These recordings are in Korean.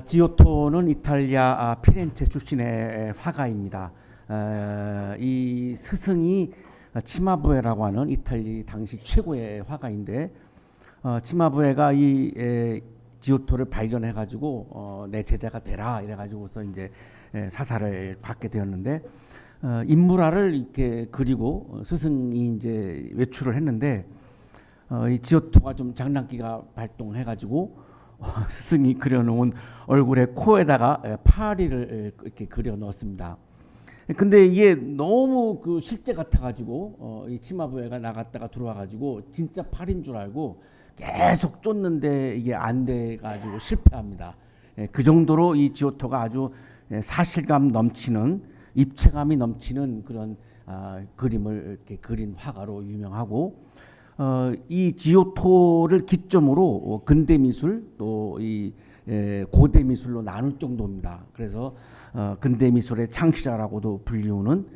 지오토는 이탈리아 피렌체 출신의 화가입니다. 이 스승이 치마부에라고 하는 이탈리 당시 최고의 화가인데, 치마부에가 이 지오토를 발견해가지고 내 제자가 되라 이래가지고서 이제 사사를 받게 되었는데, 인물화를 이렇게 그리고 스승이 이제 외출을 했는데, 이 지오토가 좀 장난기가 발동해가지고 스승이 그려놓은 얼굴에 코에다가 파리를 이렇게 그려 넣었습니다. 근데 이게 너무 그 실제 같아가지고 이 치마부에가 나갔다가 들어와가지고 진짜 파리인 줄 알고 계속 쫓는데 이게 안 돼가지고 실패합니다. 그 정도로 이 지오토가 아주 사실감 넘치는, 입체감이 넘치는 그런 그림을 이렇게 그린 화가로 유명하고, 이 지오토를 기점으로 근대 미술 또 이 고대 미술로 나눌 정도입니다. 그래서 근대 미술의 창시자라고도 불리우는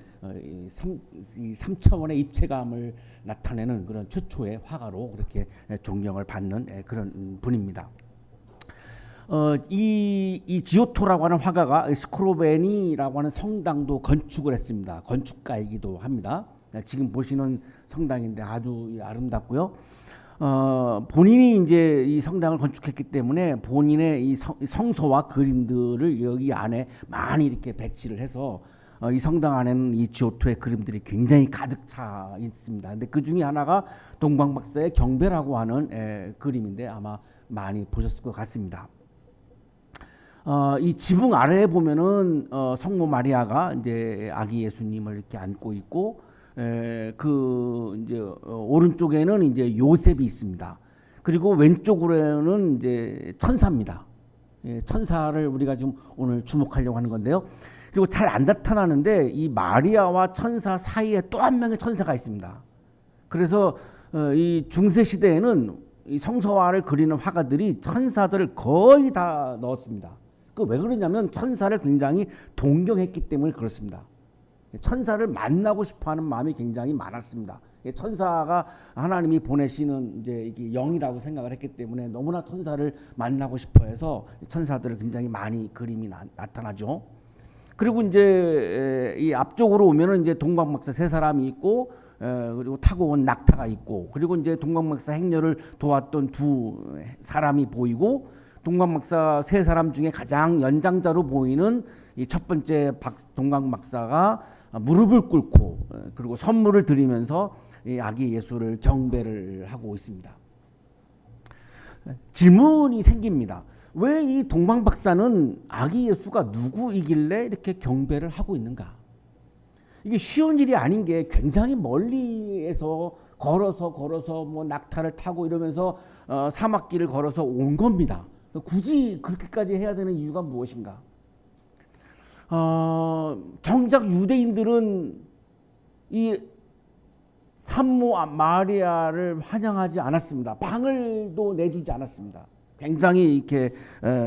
이 3차원의 입체감을 나타내는 그런 최초의 화가로 그렇게 존경을 받는 그런 분입니다. 이 지오토라고 하는 화가가 스크로베니라고 하는 성당도 건축을 했습니다. 건축가이기도 합니다. 지금 보시는 성당인데 아주 아름답고요. 본인이 이제 이 성당을 건축했기 때문에 본인의 이 성서와 그림들을 여기 안에 많이 이렇게 배치를 해서 이 성당 안에는 이 지오토의 그림들이 굉장히 가득 차 있습니다. 근데 그 중에 하나가 동방박사의 경배라고 하는 그림인데 아마 많이 보셨을 것 같습니다. 이 지붕 아래에 보면은 성모 마리아가 이제 아기 예수님을 이렇게 안고 있고, 그 이제 오른쪽에는 이제 요셉이 있습니다. 그리고 왼쪽으로는 이제 천사입니다. 천사를 우리가 지금 오늘 주목하려고 하는 건데요. 그리고 잘 안 나타나는데 이 마리아와 천사 사이에 또 한 명의 천사가 있습니다. 그래서 이 중세 시대에는 이 성서화를 그리는 화가들이 천사들을 거의 다 넣었습니다. 그 왜 그러냐면 천사를 굉장히 동경했기 때문에 그렇습니다. 천사를 만나고 싶어하는 마음이 굉장히 많았습니다. 천사가 하나님이 보내시는 이제 이게 영이라고 생각을 했기 때문에 너무나 천사를 만나고 싶어해서 천사들을 굉장히 많이 그림이 나타나죠. 그리고 이제 이 앞쪽으로 오면은 이제 동방박사 세 사람이 있고, 그리고 타고 온 낙타가 있고, 그리고 이제 동방박사 행렬을 도왔던 두 사람이 보이고, 동방박사 세 사람 중에 가장 연장자로 보이는 이 첫 번째 동방박사가 무릎을 꿇고 그리고 선물을 드리면서 이 아기 예수를 경배를 하고 있습니다. 질문이 생깁니다. 왜 이 동방박사는 아기 예수가 누구이길래 이렇게 경배를 하고 있는가? 이게 쉬운 일이 아닌 게 굉장히 멀리에서 걸어서 뭐 낙타를 타고 이러면서 사막길을 걸어서 온 겁니다. 굳이 그렇게까지 해야 되는 이유가 무엇인가? 정작 유대인들은 이 산모 마리아를 환영하지 않았습니다. 방을도 내주지 않았습니다. 굉장히 이렇게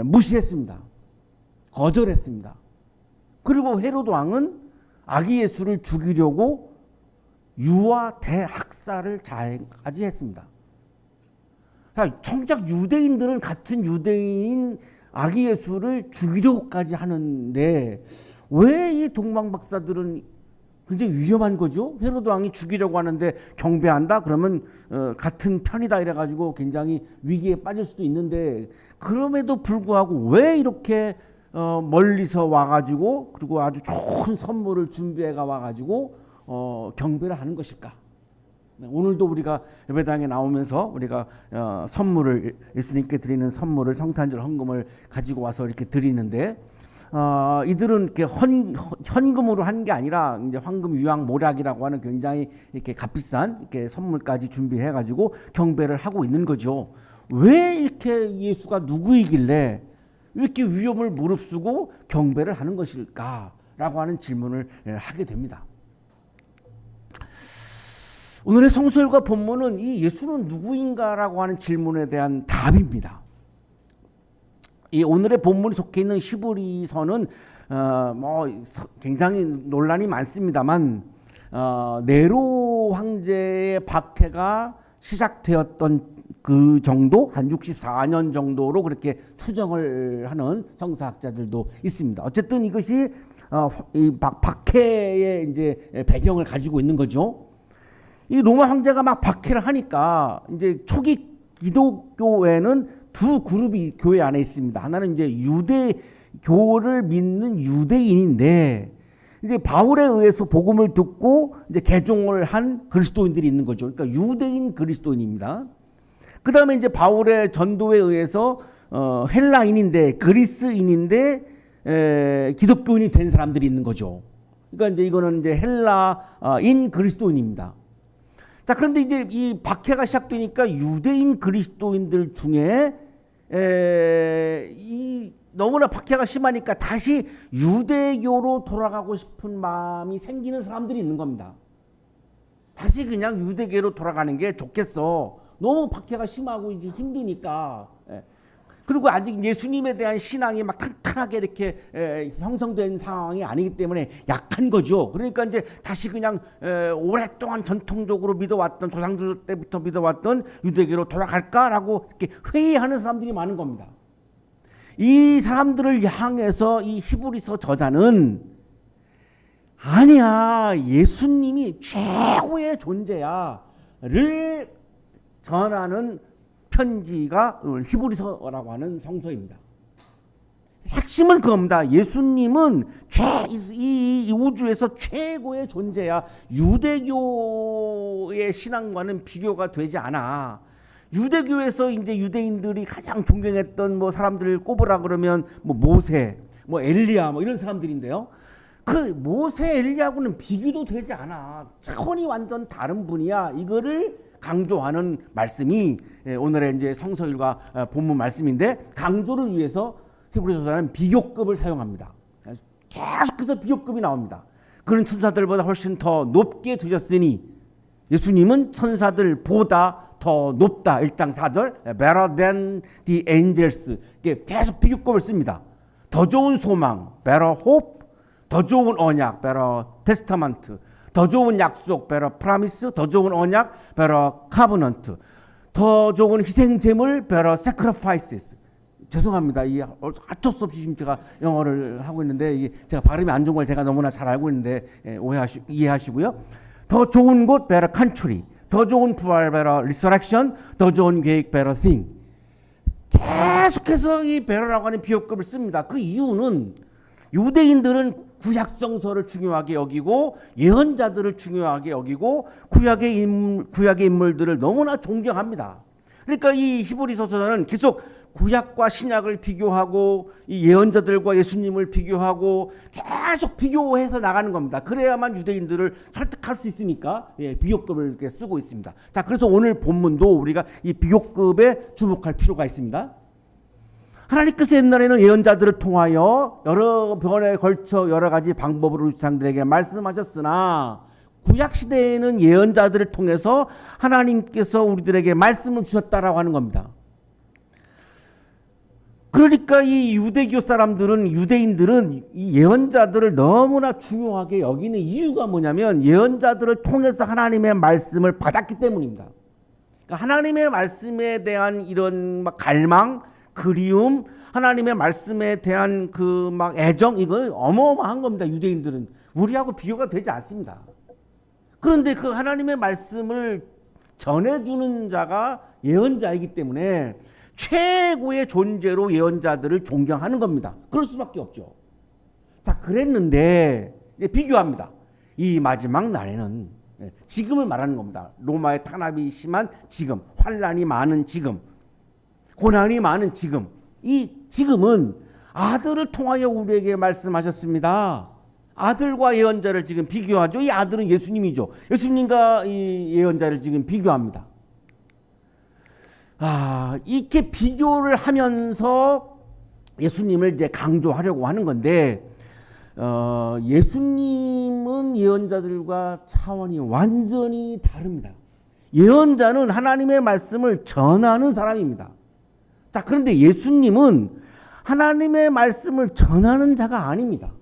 무시했습니다. 거절했습니다. 그리고 헤로드 왕은 아기 예수를 죽이려고 유아 대학살을 잘까지 했습니다. 정작 유대인들은 같은 유대인인 아기 예수를 죽이려고까지 하는데 왜 이 동방박사들은 굉장히 위험한 거죠? 헤로드 왕이 죽이려고 하는데 경배한다? 그러면 같은 편이다 이래가지고 굉장히 위기에 빠질 수도 있는데, 그럼에도 불구하고 왜 이렇게 멀리서 와가지고 그리고 아주 좋은 선물을 준비해가 와가지고 경배를 하는 것일까? 오늘도 우리가 예배당에 나오면서 우리가 선물을 예수님께 드리는 선물을 성탄절 헌금을 가지고 와서 이렇게 드리는데, 이들은 이렇게 현금으로 한 게 아니라 이제 황금 유황 모략이라고 하는 굉장히 이렇게 값비싼 이렇게 선물까지 준비해 가지고 경배를 하고 있는 거죠. 왜 이렇게 예수가 누구이길래 이렇게 위험을 무릅쓰고 경배를 하는 것일까라고 하는 질문을 하게 됩니다. 오늘의 성서일과 본문은 이 예수는 누구인가라고 하는 질문에 대한 답입니다. 이 오늘의 본문이 속해 있는 히브리서는 뭐 굉장히 논란이 많습니다만, 네로 황제의 박해가 시작되었던 그 정도 한 64년 정도로 그렇게 추정을 하는 성서학자들도 있습니다. 어쨌든 이것이 이 박해의 이제 배경을 가지고 있는 거죠. 이 로마 황제가 막 박해를 하니까 이제 초기 기독교회는 두 그룹이 교회 안에 있습니다. 하나는 이제 유대교를 믿는 유대인인데 이제 바울에 의해서 복음을 듣고 이제 개종을 한 그리스도인들이 있는 거죠. 그러니까 유대인 그리스도인입니다. 그 다음에 이제 바울의 전도에 의해서 헬라인인데 그리스인인데 기독교인이 된 사람들이 있는 거죠. 그러니까 이제 이거는 이제 헬라인 그리스도인입니다. 자, 그런데 이제 이 박해가 시작되니까 유대인 그리스도인들 중에 이 너무나 박해가 심하니까 다시 유대교로 돌아가고 싶은 마음이 생기는 사람들이 있는 겁니다. 다시 그냥 유대교로 돌아가는 게 좋겠어. 너무 박해가 심하고 이제 힘드니까. 그리고 아직 예수님에 대한 신앙이 막 탄탄하게 이렇게 형성된 상황이 아니기 때문에 약한 거죠. 그러니까 이제 다시 그냥 오랫동안 전통적으로 믿어왔던 조상들 때부터 믿어왔던 유대교로 돌아갈까라고 이렇게 회의하는 사람들이 많은 겁니다. 이 사람들을 향해서 이 히브리서 저자는 아니야, 예수님이 최고의 존재야를 전하는 편지가 히브리서라고 하는 성서입니다. 핵심은 그겁니다. 예수님은 이 우주에서 최고의 존재야. 유대교의 신앙과는 비교가 되지 않아. 유대교에서 이제 유대인들이 가장 존경했던 뭐 사람들을 꼽으라 그러면 뭐 모세, 뭐 엘리야, 뭐 이런 사람들인데요. 그 모세, 엘리야하고는 비교도 되지 않아. 차원이 완전 다른 분이야. 이거를 강조하는 말씀이 오늘의 이제 성서일과 본문 말씀인데, 강조를 위해서 히브리서는 비교급을 사용합니다. 계속해서 비교급이 나옵니다. 그런 천사들보다 훨씬 더 높게 되셨으니 예수님은 천사들보다 더 높다. 1장 4절 better than the angels. 계속 비교급을 씁니다. 더 좋은 소망 better hope, 더 좋은 언약 better testament, 더 좋은 약속 better promise, 더 좋은 언약 better covenant, 더 좋은 희생 제물 better sacrifices. 죄송합니다. 이 어쩔 수 없이 지금 제가 영어를 하고 있는데 이게 제가 발음이 안 좋은 걸 제가 너무나 잘 알고 있는데 이해하시고요. 더 좋은 곳 better country, 더 좋은 부활 better resurrection, 더 좋은 계획 better thing. 계속해서 이 better라고 하는 비교급을 씁니다. 그 이유는 유대인들은 구약성서를 중요하게 여기고 예언자들을 중요하게 여기고 구약의 인물들을 너무나 존경합니다. 그러니까 이 히브리서서는 계속 구약과 신약을 비교하고 이 예언자들과 예수님을 비교하고 계속 비교해서 나가는 겁니다. 그래야만 유대인들을 설득할 수 있으니까 비교급을 이렇게 쓰고 있습니다. 자, 그래서 오늘 본문도 우리가 이 비교급에 주목할 필요가 있습니다. 하나님께서 옛날에는 예언자들을 통하여 여러 번에 걸쳐 여러 가지 방법으로 유상들에게 말씀하셨으나 구약 시대에는 예언자들을 통해서 하나님께서 우리들에게 말씀을 주셨다라고 하는 겁니다. 그러니까 이 유대교 사람들은, 유대인들은 이 예언자들을 너무나 중요하게 여기는 이유가 뭐냐면 예언자들을 통해서 하나님의 말씀을 받았기 때문입니다. 그러니까 하나님의 말씀에 대한 이런 막 갈망, 그리움, 하나님의 말씀에 대한 그 막 애정, 이거 어마어마한 겁니다. 유대인들은 우리하고 비교가 되지 않습니다. 그런데 그 하나님의 말씀을 전해주는 자가 예언자이기 때문에 최고의 존재로 예언자들을 존경하는 겁니다. 그럴 수밖에 없죠. 자, 그랬는데 이제 비교합니다. 이 마지막 날에는, 지금을 말하는 겁니다. 로마의 탄압이 심한 지금, 환란이 많은 지금, 고난이 많은 지금, 이 지금은 아들을 통하여 우리에게 말씀하셨습니다. 아들과 예언자를 지금 비교하죠. 이 아들은 예수님이죠. 예수님과 이 예언자를 지금 비교합니다. 이렇게 비교를 하면서 예수님을 이제 강조하려고 하는 건데, 예수님은 예언자들과 차원이 완전히 다릅니다. 예언자는 하나님의 말씀을 전하는 사람입니다. 자, 그런데 예수님은 하나님의 말씀을 전하는 자가 아닙니다.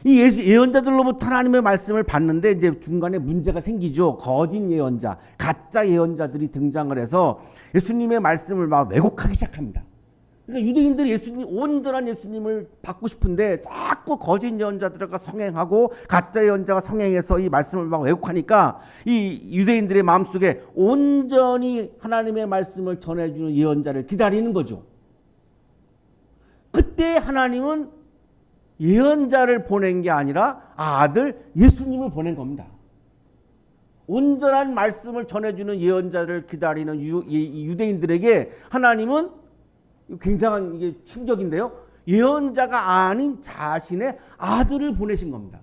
이 예언자들로부터 하나님의 말씀을 받는데 이제 중간에 문제가 생기죠. 거짓 예언자, 가짜 예언자들이 등장을 해서 예수님의 말씀을 막 왜곡하기 시작합니다. 그러니까 유대인들이 온전한 예수님을 받고 싶은데 자꾸 거짓 예언자들과 성행하고 가짜 예언자가 성행해서 이 말씀을 막 왜곡하니까 이 유대인들의 마음속에 온전히 하나님의 말씀을 전해주는 예언자를 기다리는 거죠. 그때 하나님은 예언자를 보낸 게 아니라 아들 예수님을 보낸 겁니다. 온전한 말씀을 전해주는 예언자를 기다리는 유대인들에게 하나님은 굉장한 이게 충격인데요. 예언자가 아닌 자신의 아들을 보내신 겁니다.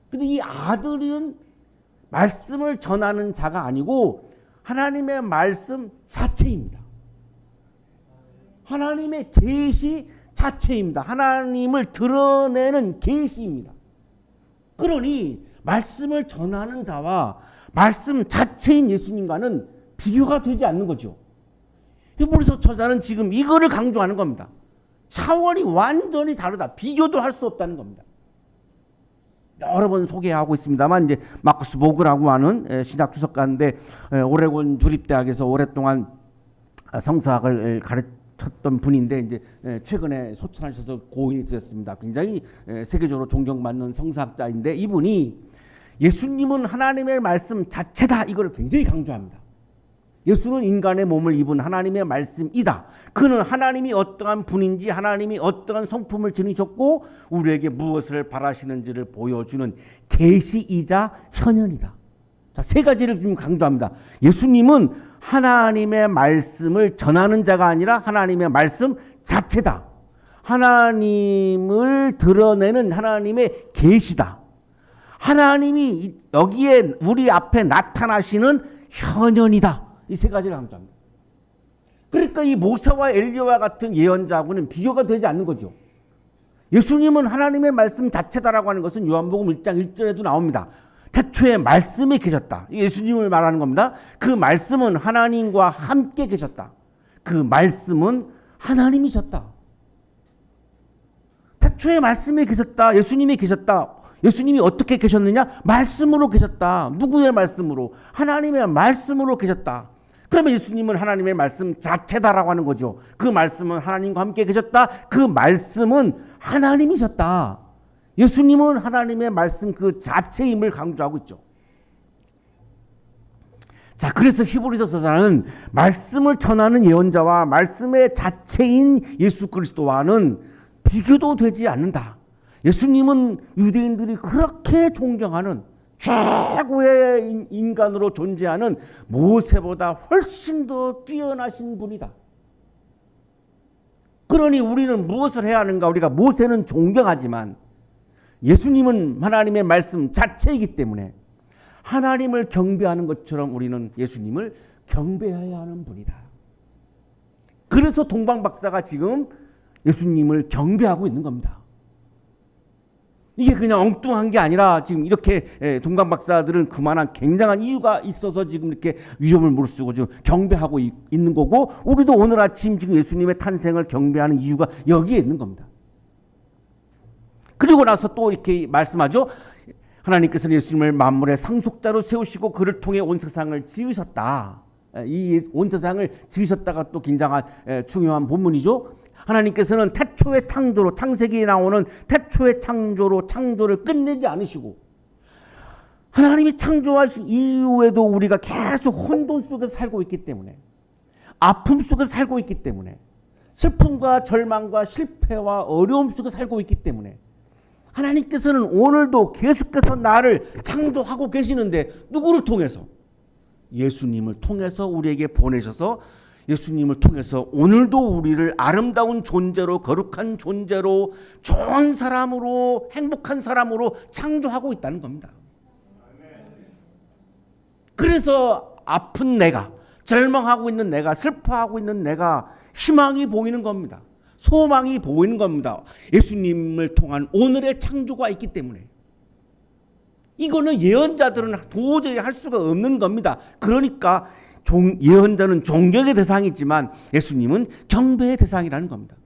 근데 이 아들은 말씀을 전하는 자가 아니고 하나님의 말씀 자체입니다. 하나님의 계시 자체입니다. 하나님을 드러내는 계시입니다. 그러니 말씀을 전하는 자와 말씀 자체인 예수님과는 비교가 되지 않는 거죠. 히브리서 저자는 지금 이거를 강조하는 겁니다. 차원이 완전히 다르다. 비교도 할 수 없다는 겁니다. 여러 번 소개하고 있습니다만 이제 마쿠스 보그라고 하는 신학 주석가인데 오레곤 주립대학에서 오랫동안 성서학을 가르쳤던 분인데 이제 최근에 소천하셔서 고인이 되었습니다. 굉장히 세계적으로 존경받는 성서학자인데 이분이 예수님은 하나님의 말씀 자체다 이걸 굉장히 강조합니다. 예수는 인간의 몸을 입은 하나님의 말씀이다. 그는 하나님이 어떠한 분인지 하나님이 어떠한 성품을 지니셨고 우리에게 무엇을 바라시는지를 보여주는 계시이자 현현이다. 자, 세 가지를 지금 강조합니다. 예수님은 하나님의 말씀을 전하는 자가 아니라 하나님의 말씀 자체다. 하나님을 드러내는 하나님의 계시다. 하나님이 여기에 우리 앞에 나타나시는 현현이다. 이 세 가지를 강조합니다. 그러니까 이 모세와 엘리야와 같은 예언자하고는 비교가 되지 않는 거죠. 예수님은 하나님의 말씀 자체다라고 하는 것은 요한복음 1장 1절에도 나옵니다. 태초에 말씀이 계셨다. 예수님을 말하는 겁니다. 그 말씀은 하나님과 함께 계셨다. 그 말씀은 하나님이셨다. 태초에 말씀이 계셨다. 예수님이 계셨다. 예수님이 어떻게 계셨느냐? 말씀으로 계셨다. 누구의 말씀으로? 하나님의 말씀으로 계셨다. 그러면 예수님은 하나님의 말씀 자체다라고 하는 거죠. 그 말씀은 하나님과 함께 계셨다. 그 말씀은 하나님이셨다. 예수님은 하나님의 말씀 그 자체임을 강조하고 있죠. 자, 그래서 히브리서 저자는 말씀을 전하는 예언자와 말씀의 자체인 예수 그리스도와는 비교도 되지 않는다. 예수님은 유대인들이 그렇게 존경하는 최고의 인간으로 존재하는 모세보다 훨씬 더 뛰어나신 분이다. 그러니 우리는 무엇을 해야 하는가? 우리가 모세는 존경하지만 예수님은 하나님의 말씀 자체이기 때문에 하나님을 경배하는 것처럼 우리는 예수님을 경배해야 하는 분이다. 그래서 동방박사가 지금 예수님을 경배하고 있는 겁니다. 이게 그냥 엉뚱한 게 아니라 지금 이렇게 동방박사들은 그만한 굉장한 이유가 있어서 지금 이렇게 위험을 무릅쓰고 지금 경배하고 있는 거고 우리도 오늘 아침 지금 예수님의 탄생을 경배하는 이유가 여기에 있는 겁니다. 그리고 나서 또 이렇게 말씀하죠. 하나님께서는 예수님을 만물의 상속자로 세우시고 그를 통해 온 세상을 지으셨다. 이 온 세상을 지으셨다가 또 굉장한 중요한 본문이죠. 하나님께서는 태초의 창조로 창세기에 나오는 태초의 창조로 창조를 끝내지 않으시고 하나님이 창조하신 이후에도 우리가 계속 혼돈 속에서 살고 있기 때문에 아픔 속에서 살고 있기 때문에 슬픔과 절망과 실패와 어려움 속에서 살고 있기 때문에 하나님께서는 오늘도 계속해서 나를 창조하고 계시는데 누구를 통해서? 예수님을 통해서 우리에게 보내셔서 예수님을 통해서 오늘도 우리를 아름다운 존재로 거룩한 존재로 좋은 사람으로 행복한 사람으로 창조하고 있다는 겁니다. 그래서 아픈 내가 절망하고 있는 내가 슬퍼하고 있는 내가 희망이 보이는 겁니다. 소망이 보이는 겁니다. 예수님을 통한 오늘의 창조가 있기 때문에 이거는 예언자들은 도저히 할 수가 없는 겁니다. 그러니까 예언자는 존경의 대상이지만 예수님은 경배의 대상이라는 겁니다.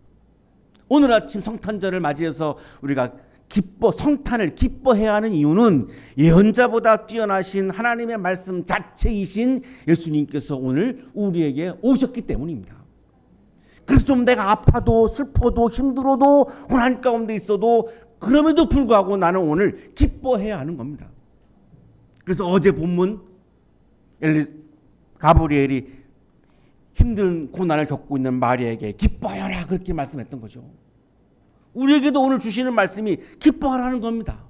오늘 아침 성탄절을 맞이해서 우리가 성탄을 기뻐해야 하는 이유는 예언자보다 뛰어나신 하나님의 말씀 자체이신 예수님께서 오늘 우리에게 오셨기 때문입니다. 그래서 좀 내가 아파도 슬퍼도 힘들어도 고난 가운데 있어도 그럼에도 불구하고 나는 오늘 기뻐해야 하는 겁니다. 그래서 어제 본문 가브리엘이 힘든 고난을 겪고 있는 마리아에게 기뻐하여라 그렇게 말씀했던 거죠. 우리에게도 오늘 주시는 말씀이 기뻐하라는 겁니다.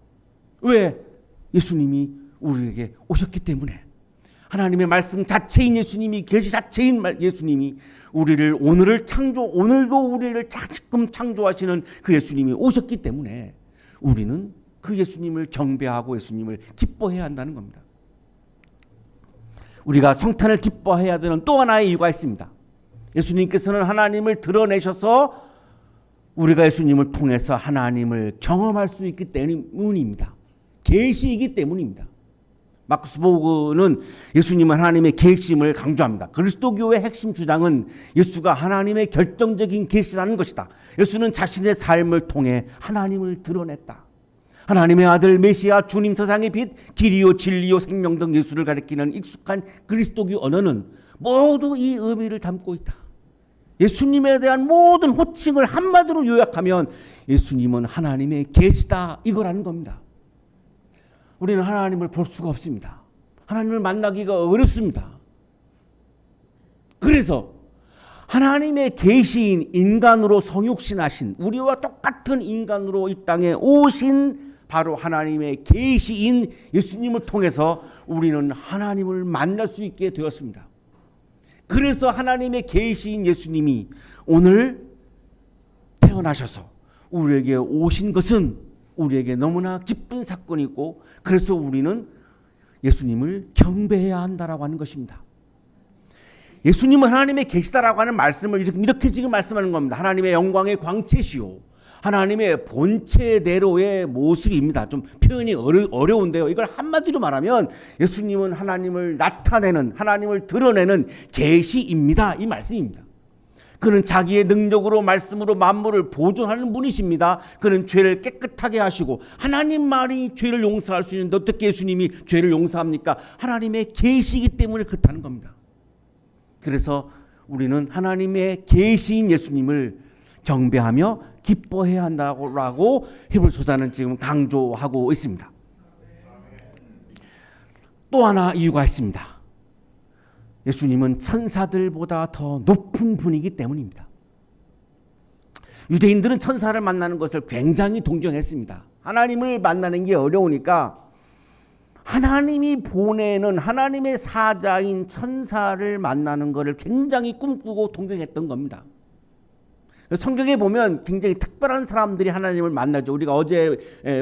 왜? 예수님이 우리에게 오셨기 때문에. 하나님의 말씀 자체인 예수님이, 계시 자체인 예수님이 우리를 오늘도 우리를 지금 창조하시는 그 예수님이 오셨기 때문에 우리는 그 예수님을 경배하고 예수님을 기뻐해야 한다는 겁니다. 우리가 성탄을 기뻐해야 되는 또 하나의 이유가 있습니다. 예수님께서는 하나님을 드러내셔서 우리가 예수님을 통해서 하나님을 경험할 수 있기 때문입니다. 계시이기 때문입니다. 마크스보그는 예수님은 하나님의 계심을 강조합니다. 그리스도교의 핵심 주장은 예수가 하나님의 결정적인 계시라는 것이다. 예수는 자신의 삶을 통해 하나님을 드러냈다. 하나님의 아들 메시아 주님 세상의 빛 길이요 진리요 생명 등 예수를 가리키는 익숙한 그리스도교 언어는 모두 이 의미를 담고 있다. 예수님에 대한 모든 호칭을 한마디로 요약하면 예수님은 하나님의 계시다 이거라는 겁니다. 우리는 하나님을 볼 수가 없습니다. 하나님을 만나기가 어렵습니다. 그래서 하나님의 계시인 인간으로 성육신하신 우리와 똑같은 인간으로 이 땅에 오신 바로 하나님의 계시인 예수님을 통해서 우리는 하나님을 만날 수 있게 되었습니다. 그래서 하나님의 계시인 예수님이 오늘 태어나셔서 우리에게 오신 것은 우리에게 너무나 기쁜 사건이고 그래서 우리는 예수님을 경배해야 한다라고 하는 것입니다. 예수님은 하나님의 계시다라고 하는 말씀을 이렇게 지금 말씀하는 겁니다. 하나님의 영광의 광채시요 하나님의 본체대로의 모습입니다. 좀 표현이 어려운데요. 이걸 한마디로 말하면 예수님은 하나님을 나타내는 하나님을 드러내는 계시입니다. 이 말씀입니다. 그는 자기의 능력으로 말씀으로 만물을 보존하는 분이십니다. 그는 죄를 깨끗하게 하시고 하나님만이 죄를 용서할 수 있는데 어떻게 예수님이 죄를 용서합니까? 하나님의 계시이기 때문에 그렇다는 겁니다. 그래서 우리는 하나님의 계시인 예수님을 경배하며 기뻐해야 한다고 히브리서자는 지금 강조하고 있습니다. 또 하나 이유가 있습니다. 예수님은 천사들보다 더 높은 분이기 때문입니다. 유대인들은 천사를 만나는 것을 굉장히 동경했습니다. 하나님을 만나는 게 어려우니까 하나님이 보내는 하나님의 사자인 천사를 만나는 것을 굉장히 꿈꾸고 동경했던 겁니다. 성경에 보면 굉장히 특별한 사람들이 하나님을 만나죠. 우리가 어제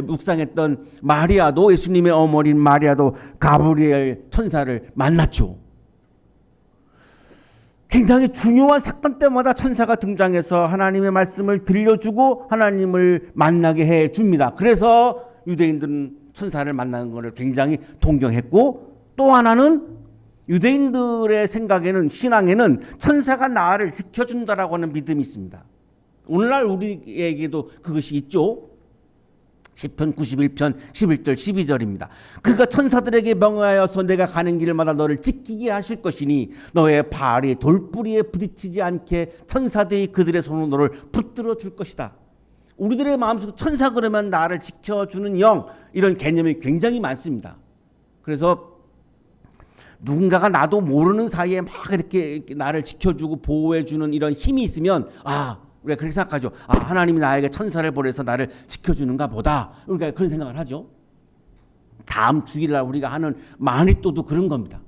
묵상했던 마리아도 예수님의 어머니인 마리아도 가브리엘 천사를 만났죠. 굉장히 중요한 사건 때마다 천사가 등장해서 하나님의 말씀을 들려주고 하나님을 만나게 해줍니다. 그래서 유대인들은 천사를 만나는 것을 굉장히 동경했고 또 하나는 유대인들의 생각에는 신앙에는 천사가 나를 지켜준다라고 하는 믿음이 있습니다. 오늘날 우리에게도 그것이 있죠. 시편 91편 11절 12절입니다. 그가 천사들에게 명하여서 내가 가는 길마다 너를 지키게 하실 것이니 너의 발이 돌부리에 부딪히지 않게 천사들이 그들의 손으로 너를 붙들어 줄 것이다. 우리들의 마음속에 천사 그러면 나를 지켜주는 영 이런 개념이 굉장히 많습니다. 그래서 누군가가 나도 모르는 사이에 막 이렇게 나를 지켜주고 보호해주는 이런 힘이 있으면 우리가 그렇게 생각하죠. 하나님이 나에게 천사를 보내서 나를 지켜주는가 보다. 그러니까 그런 생각을 하죠. 다음 주일날 우리가 하는 마니또도 그런 겁니다.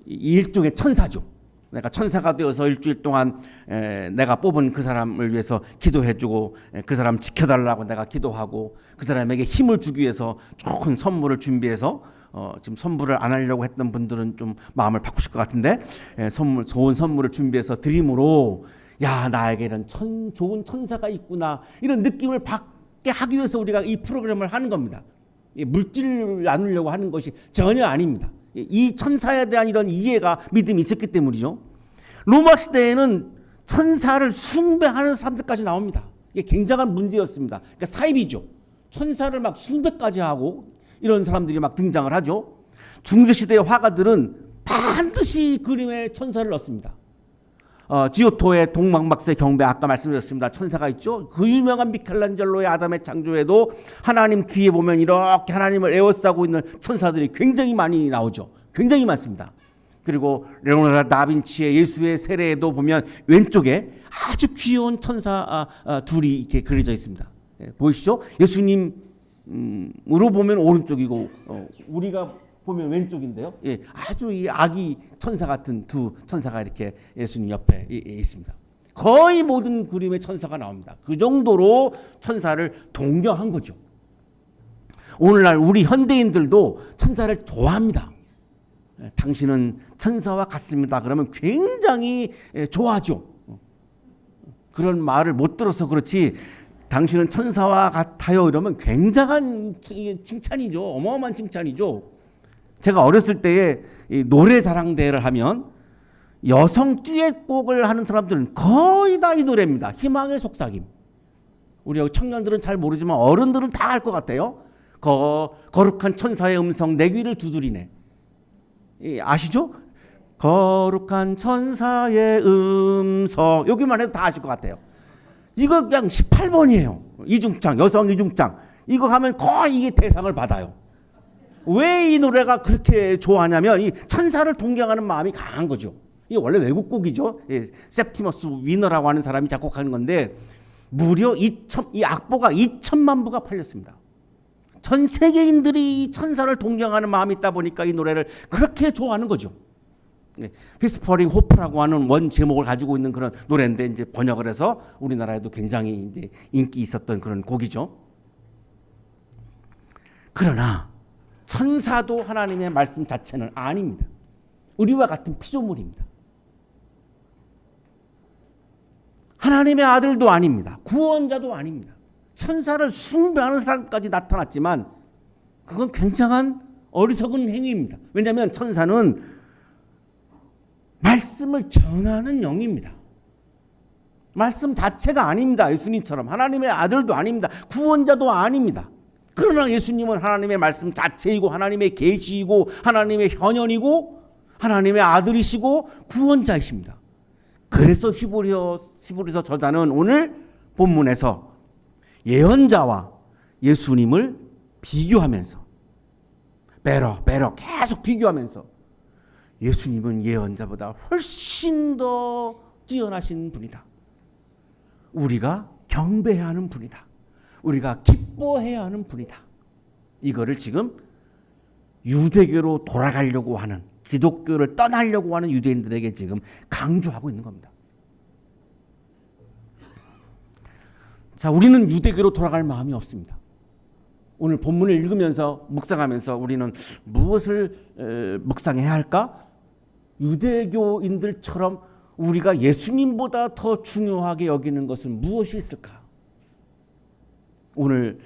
일종의 천사죠. 내가 천사가 되어서 일주일 동안 내가 뽑은 그 사람을 위해서 기도해주고 그 사람 지켜달라고 내가 기도하고 그 사람에게 힘을 주기 위해서 좋은 선물을 준비해서 지금 선물을 안 하려고 했던 분들은 좀 마음을 바꾸실 것 같은데 좋은 선물을 준비해서 드림으로 나에게 이런 좋은 천사가 있구나 이런 느낌을 받게 하기 위해서 우리가 이 프로그램을 하는 겁니다. 물질을 나누려고 하는 것이 전혀 아닙니다. 이 천사에 대한 이런 이해가 믿음이 있었기 때문이죠. 로마 시대에는 천사를 숭배하는 사람들까지 나옵니다. 이게 굉장한 문제였습니다. 그러니까 사입이죠. 천사를 막 숭배까지 하고 이런 사람들이 막 등장을 하죠. 중세시대의 화가들은 반드시 그림에 천사를 넣습니다. 지오토의 동방박사의 경배 아까 말씀드렸습니다. 천사가 있죠. 그 유명한 미켈란젤로의 아담의 창조에도 하나님 뒤에 보면 이렇게 하나님을 에워싸고 있는 천사들이 굉장히 많이 나오죠. 굉장히 많습니다. 그리고 레오나르도 다빈치의 예수의 세례에도 보면 왼쪽에 아주 귀여운 천사 둘이 이렇게 그려져 있습니다. 보이시죠? 예수님으로 보면 오른쪽이고 우리가 보면 왼쪽인데요. 아주 이 아기 천사 같은 두 천사가 이렇게 예수님 옆에 있습니다. 거의 모든 그림에 천사가 나옵니다. 그 정도로 천사를 동경한 거죠. 오늘날 우리 현대인들도 천사를 좋아합니다. 당신은 천사와 같습니다. 그러면 굉장히 좋아하죠. 그런 말을 못 들어서 그렇지 당신은 천사와 같아요 이러면 굉장한 칭찬이죠. 어마어마한 칭찬이죠. 제가 어렸을 때에 노래 자랑대회를 하면 여성 듀엣곡을 하는 사람들은 거의 다 이 노래입니다. 희망의 속삭임. 우리 청년들은 잘 모르지만 어른들은 다 알 것 같아요. 거룩한 천사의 음성 내 귀를 두드리네. 아시죠? 거룩한 천사의 음성. 여기만 해도 다 아실 것 같아요. 이거 그냥 18번이에요. 이중창, 여성 이중창. 이거 하면 거의 이게 대상을 받아요. 왜 이 노래가 그렇게 좋아하냐면 이 천사를 동경하는 마음이 강한 거죠. 이게 원래 외국 곡이죠. septimus 위너라고 하는 사람이 작곡하는 건데 무려 이 악보가 2천만 부가 팔렸습니다. 전 세계인들이 천사를 동경하는 마음이 있다 보니까 이 노래를 그렇게 좋아하는 거죠. 피스퍼링 호프라고 하는 원 제목을 가지고 있는 그런 노래인데 이제 번역을 해서 우리나라에도 굉장히 이제 인기 있었던 그런 곡이죠. 그러나 천사도 하나님의 말씀 자체는 아닙니다. 우리와 같은 피조물입니다. 하나님의 아들도 아닙니다. 구원자도 아닙니다. 천사를 숭배하는 사람까지 나타났지만 그건 굉장한 어리석은 행위입니다. 왜냐하면 천사는 말씀을 전하는 영입니다. 말씀 자체가 아닙니다. 예수님처럼 하나님의 아들도 아닙니다. 구원자도 아닙니다. 그러나 예수님은 하나님의 말씀 자체이고 하나님의 계시이고 하나님의 현현이고 하나님의 아들이시고 구원자이십니다. 그래서 히브리서 저자는 오늘 본문에서 예언자와 예수님을 비교하면서 베러 계속 비교하면서 예수님은 예언자보다 훨씬 더 뛰어나신 분이다. 우리가 경배해야 하는 분이다. 우리가 기뻐해야 하는 분이다. 이거를 지금 유대교로 돌아가려고 하는 기독교를 떠나려고 하는 유대인들에게 지금 강조하고 있는 겁니다. 자, 우리는 유대교로 돌아갈 마음이 없습니다. 오늘 본문을 읽으면서 묵상하면서 우리는 무엇을 묵상해야 할까? 유대교인들처럼 우리가 예수님보다 더 중요하게 여기는 것은 무엇이 있을까? 오늘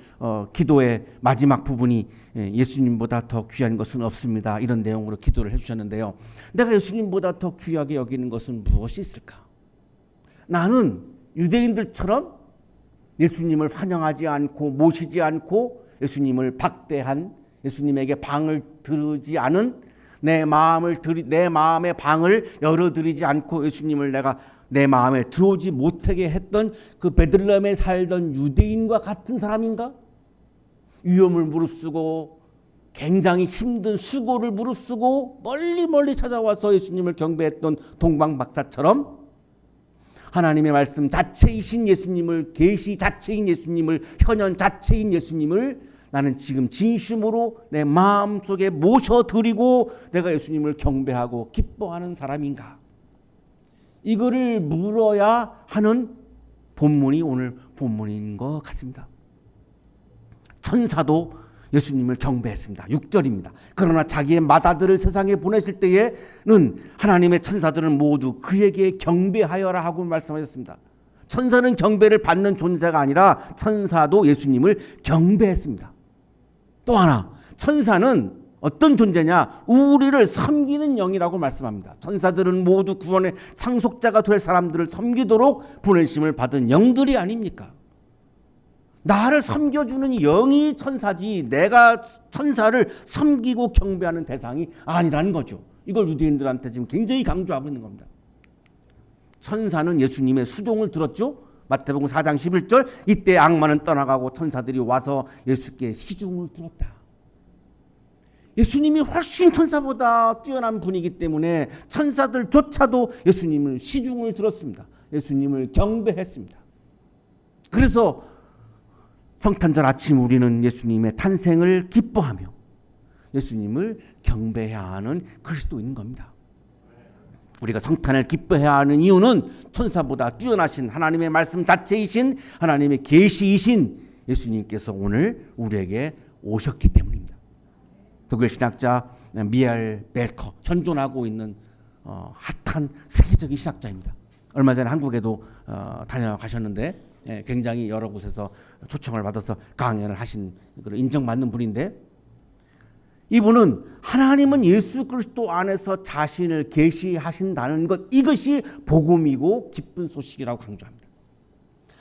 기도의 마지막 부분이 예수님보다 더 귀한 것은 없습니다. 이런 내용으로 기도를 해주셨는데요. 내가 예수님보다 더 귀하게 여기는 것은 무엇이 있을까? 나는 유대인들처럼 예수님을 환영하지 않고 모시지 않고 예수님을 박대한 예수님에게 방을 들지 않은 내 마음의 방을 열어드리지 않고 예수님을 내가 내 마음에 들어오지 못하게 했던 그 베들레헴에 살던 유대인과 같은 사람인가? 위험을 무릅쓰고 굉장히 힘든 수고를 무릅쓰고 멀리 찾아와서 예수님을 경배했던 동방박사처럼 하나님의 말씀 자체이신 예수님을, 계시 자체인 예수님을, 현현 자체인 예수님을 나는 지금 진심으로 내 마음속에 모셔드리고 내가 예수님을 경배하고 기뻐하는 사람인가? 이거를 물어야 하는 본문이 오늘 본문인 것 같습니다. 천사도 예수님을 경배했습니다. 6절입니다. 그러나 자기의 맏아들을 세상에 보내실 때에는 하나님의 천사들은 모두 그에게 경배하여라 하고 말씀하셨습니다. 천사는 경배를 받는 존재가 아니라 천사도 예수님을 경배했습니다. 또 하나, 천사는 어떤 존재냐? 우리를 섬기는 영이라고 말씀합니다. 천사들은 모두 구원의 상속자가 될 사람들을 섬기도록 보내심을 받은 영들이 아닙니까? 나를 섬겨주는 영이 천사지 내가 천사를 섬기고 경배하는 대상이 아니라는 거죠. 이걸 유대인들한테 지금 굉장히 강조하고 있는 겁니다. 천사는 예수님의 수종을 들었죠. 마태복음 4장 11절 이때 악마는 떠나가고 천사들이 와서 예수께 시중을 들었다. 예수님이 훨씬 천사보다 뛰어난 분이기 때문에 천사들조차도 예수님을 시중을 들었습니다. 예수님을 경배했습니다. 그래서 성탄절 아침 우리는 예수님의 탄생을 기뻐하며 예수님을 경배해야 하는 그리스도인 겁니다. 우리가 성탄을 기뻐해야 하는 이유는 천사보다 뛰어나신 하나님의 말씀 자체이신 하나님의 계시이신 예수님께서 오늘 우리에게 오셨기 때문입니다. 독일 신학자 미엘 벨커, 현존하고 있는 핫한 세계적인 신학자입니다. 얼마 전에 한국에도 다녀가셨는데 굉장히 여러 곳에서 초청을 받아서 강연을 하신 그런 인정받는 분인데, 이분은 하나님은 예수 그리스도 안에서 자신을 계시하신다는 것, 이것이 복음이고 기쁜 소식이라고 강조합니다.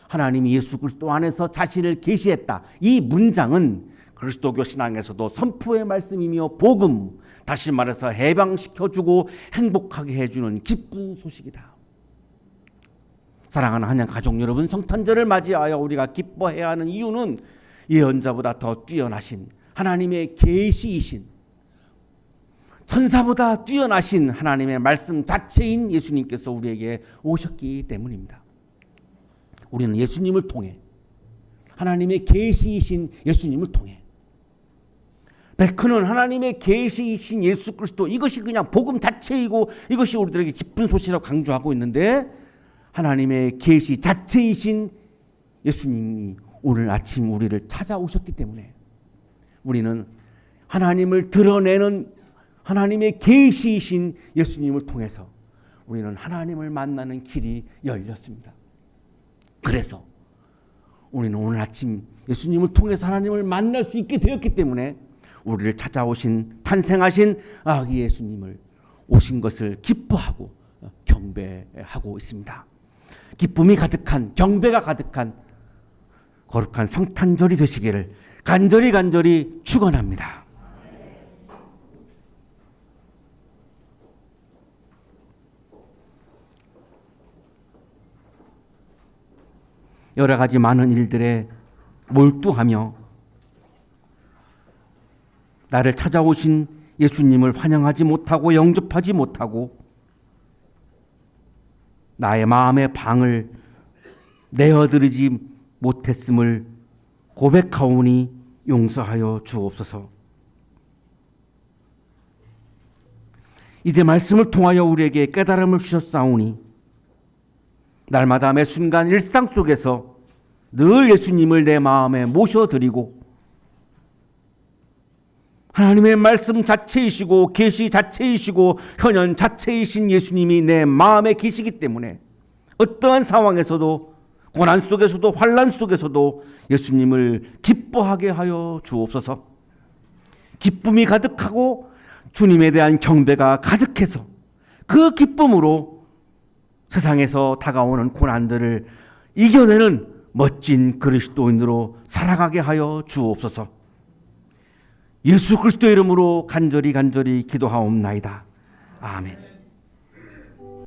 하나님이 예수 그리스도 안에서 자신을 계시했다. 이 문장은 그리스도교 신앙에서도 선포의 말씀이며 복음, 다시 말해서 해방시켜주고 행복하게 해주는 기쁜 소식이다. 사랑하는 한양 가족 여러분, 성탄절을 맞이하여 우리가 기뻐해야 하는 이유는 예언자보다 더 뛰어나신 하나님의 계시이신, 천사보다 뛰어나신 하나님의 말씀 자체인 예수님께서 우리에게 오셨기 때문입니다. 우리는 예수님을 통해, 하나님의 계시이신 예수님을 통해, 벨크는 하나님의 계시이신 예수 그리스도, 이것이 그냥 복음 자체이고 이것이 우리들에게 기쁜 소식이라고 강조하고 있는데, 하나님의 계시 자체이신 예수님이 오늘 아침 우리를 찾아오셨기 때문에 우리는 하나님을 드러내는 하나님의 계시이신 예수님을 통해서 우리는 하나님을 만나는 길이 열렸습니다. 그래서 우리는 오늘 아침 예수님을 통해서 하나님을 만날 수 있게 되었기 때문에 우리를 찾아오신 탄생하신 아기 예수님을 오신 것을 기뻐하고 경배하고 있습니다. 기쁨이 가득한, 경배가 가득한 거룩한 성탄절이 되시기를 간절히 축원합니다. 여러 가지 많은 일들에 몰두하며 나를 찾아오신 예수님을 환영하지 못하고 영접하지 못하고 나의 마음의 방을 내어드리지 못했음을 고백하오니 용서하여 주옵소서. 이제 말씀을 통하여 우리에게 깨달음을 주셨사오니 날마다 매 순간 일상 속에서 늘 예수님을 내 마음에 모셔드리고 하나님의 말씀 자체이시고 계시 자체이시고 현현 자체이신 예수님이 내 마음에 계시기 때문에 어떠한 상황에서도, 고난 속에서도, 환난 속에서도 예수님을 기뻐하게 하여 주옵소서. 기쁨이 가득하고 주님에 대한 경배가 가득해서 그 기쁨으로 세상에서 다가오는 고난들을 이겨내는 멋진 그리스도인으로 살아가게 하여 주옵소서. 예수 그리스도의 이름으로 간절히 기도하옵나이다. 아멘.